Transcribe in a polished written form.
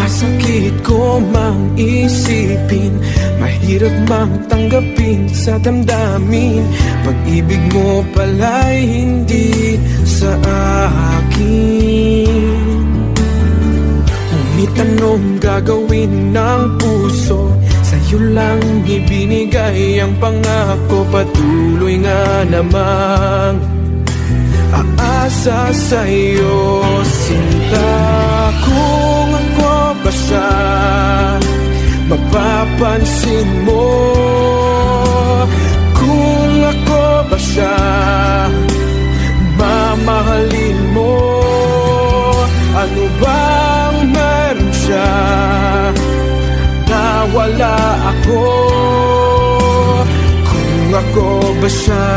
Masakit ko mang isipin, mahirap mang tanggapin sa damdamin. Pag-ibig mo pala'y hindi sa akin. Ngunit anong gagawin ng puso? Sa'yo lang ibinigay ang pangako. Patuloy nga namang aasa sa'yo, sinta. Kung ako ba siya, mapapansin mo. Kung ako ba siya, mamahalin mo. Ano bang meron siya na wala ako? Kung ako ba siya,